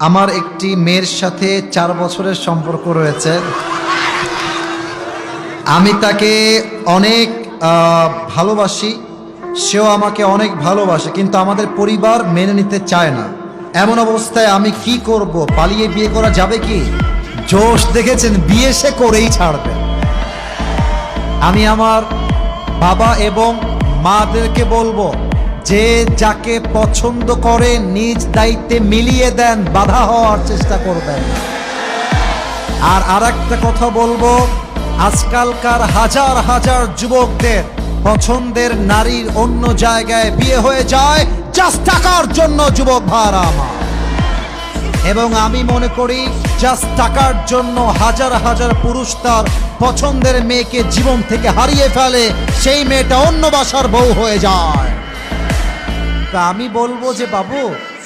আমার একটি মেয়ের সাথে 4 বছরের সম্পর্ক রয়েছে। আমি তাকে অনেক ভালোবাসি, সেও আমাকে অনেক ভালোবাসে, কিন্তু আমাদের পরিবার মেনে নিতে চায় না। এমন অবস্থায় আমি কি করব? পালিয়ে বিয়ে করা যাবে কি? জোশ দেখেছেন, বিয়ে সে করেই ছাড়বে। আমি আমার বাবা এবং মাদেরকে বলবো, যে যাকে পছন্দ করে নিজ দায়িত্বে মিলিয়ে দেন, বাধা হওয়ার চেষ্টা করবেন। আর আরেকটা কথা বলবো, আজকালকার হাজার হাজার যুবকদের পছন্দের নারীর অন্য জায়গায় বিয়ে হয়ে যায় জাস্ট টাকার জন্য, যুবক ভাইরা আমার। এবং আমি মনে করি জাস্ট টাকার জন্য হাজার হাজার পুরুষ তার পছন্দের মেয়েকে জীবন থেকে হারিয়ে ফেলে, সেই মেয়েটা অন্য বাসার বউ হয়ে যায়। তা আমি বলবো যে বাবু,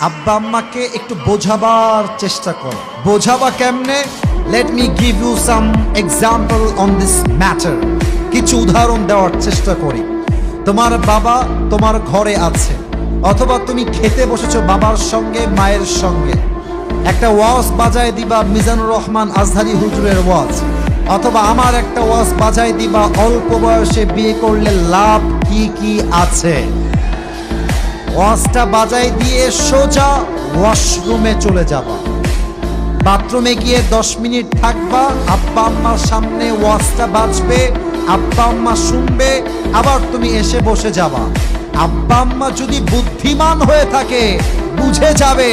আব্বা আম্মাকে একটু বোঝাবার চেষ্টা করো। বোঝাবা কেমনে? Let me give you some example on this matter. কিছু উদাহরণ দেওয়ার চেষ্টা করি। তোমার বাবা তোমার ঘরে আছে, অথবা তুমি খেতে বসেছো বাবার সঙ্গে মায়ের সঙ্গে, একটা ওয়াজ বাজায় দিবা মিজানুর রহমান আজহারি হুজুরের ওয়াজ, অথবা আমার একটা ওয়াজ বাজায় দিবা অল্প বয়সে বিয়ে করলে লাভ কি কি আছে। ওয়াজটা বাজাই দিয়ে সোজা ওয়াশরুমে চলে যাবা, বাথরুমে গিয়ে 10 মিনিট থাকবা, আব্বা আম্মার সামনে ওয়াজটা বাজবে, আব্বা আম্মা শুনবে, আবার তুমি এসে বসে যাবা। আব্বা আম্মা যদি বুদ্ধিমান হয়ে থাকে, বুঝে যাবে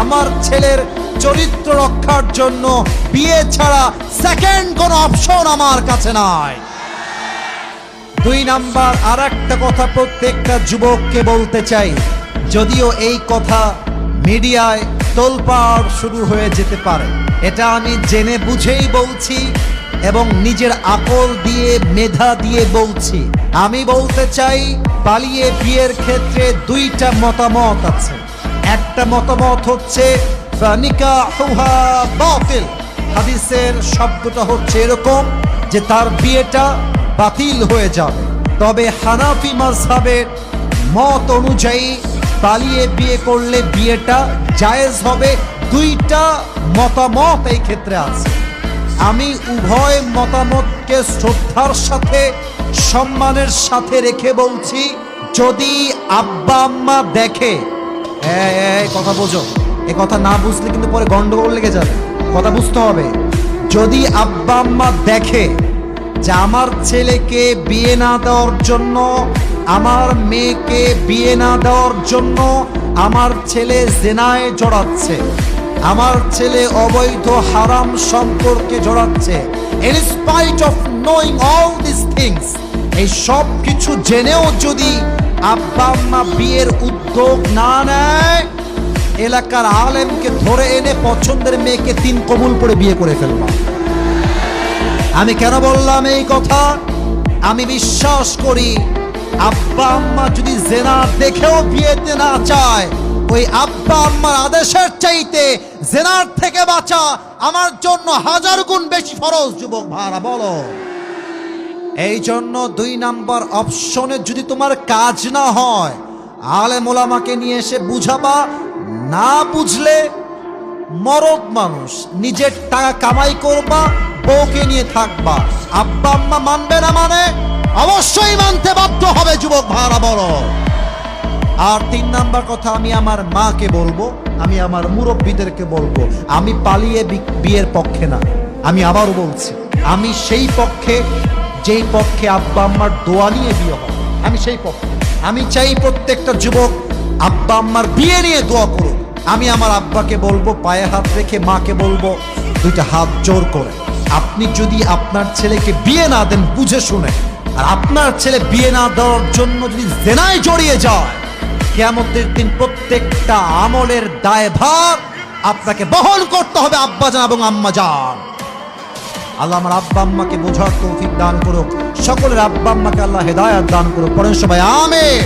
আমার ছেলের চরিত্র রক্ষার জন্য বিয়ে ছাড়া সেকেন্ড কোনো অপশন আমার কাছে নাই। 2 নাম্বার আর একটা কথা প্রত্যেকটা যুবককে বলতে চাই, যদিও এই কথা মিডিয়ায় তোলপাড় শুরু হয়ে যেতে পারে, এটা আমি জেনে বুঝেই বলছি এবং নিজের আকল দিয়ে মেধা দিয়ে বলছি। আমি বলতে চাই, পালিয়ে বিয়ের ক্ষেত্রে 2টা মতামত আছে। একটা মতামত হচ্ছে ফানিকাহুহা বাতিল। হাদিসের শব্দটা হচ্ছে এরকম যে তার বিয়েটা বাতিল হয়ে যাবে। তবে হানাফি মাযহাবের মত অনুযায়ী পালিয়ে বিয়ে করলে বিয়েটা জায়েজ হবে। 2টা মতামত এই ক্ষেত্রে আছে। আমি উভয় মতামতকে শ্রদ্ধার সাথে সম্মানের সাথে রেখে বলছি, যদি আব্বা আম্মা দেখে, কথা বোঝো, এ কথা না বুঝলে কিন্তু পরে গন্ডগোল লেগে যাবে, কথা বুঝতে হবে। যদি আব্বা আম্মা দেখে যে আমার ছেলেকে বিয়ে না দেওয়ার জন্য, আমার মেয়েকে বিয়ে না দেওয়ার জন্য আমার ছেলে জিনায় জড়াচ্ছে, আমার ছেলে অবৈধ হারাম সম্পর্কে জড়াচ্ছে, in spite of knowing all these things, এই সব কিছু জেনেও যদি আব্বা আম্মা বিয়ের উদ্যোগ না নেয়, এলাকার আলেমকে ধরে এনে পছন্দের মেয়েকে 3 কবুল করে বিয়ে করে ফেলবা। আমি কেন বললাম এই কথা? আমি বিশ্বাস করি আব্বা আম্মা যদি জেনা দেখেও বিয়েতে না চায়, ওই আব্বা আম্মার আদেশের চাইতে জেনার থেকে বাঁচা আমার জন্য 1000 গুণ বেশি ফরজ। যুবক ভাইরা বলো, এই জন্য 2 নাম্বার অপশনে যদি তোমার কাজ না হয়, আলেম ওলামাকে নিয়ে এসে বুঝাবা। না বুঝলে মরদ মানুষ, নিজের টাকা কামাই করবা, বউকে নিয়ে থাকবা। আব্বা আম্মা মানবে না মানে অবশ্যই মানতে বাধ্য হবে। যুবক ভাইরা বলো। আর 3 নাম্বার কথা আমি আমার মাকে বলবো, আমি আমার মুরব্বীদেরকে বলবো, আমি পালিয়ে বিয়ের পক্ষে না। আমি আবারও বলছি, আমি সেই পক্ষে যেই পক্ষে আব্বা আম্মার দোয়া নিয়ে বিয়ে হবে, আমি সেই পক্ষে। আমি চাই প্রত্যেকটা যুবক আব্বা আম্মার বিয়ে নিয়ে দোয়া করুক। আমি আমার আব্বাকে বলবো, পায়ে হাত রেখে, মাকে বলবো 2টা হাত জোর করে, আপনি যদি আপনার ছেলেকে বিয়ে না দেন বুঝে শুনে, আর আপনার ছেলে বিয়ে না দেওয়ার জন্য যদি জেনায় জড়িয়ে যায়, কিয়ামতের দিন প্রত্যেকটা আমলের দায়ভার আপনাকে বহন করতে হবে আব্বাজান এবং আম্মাজান। আল্লাহ আমার আব্বা আম্মাকে বোঝার তৌফিক দান করুক, সকলের আব্বা আম্মাকে আল্লাহ হেদায়েত দান করুক। পড়েন সবাই আমিন।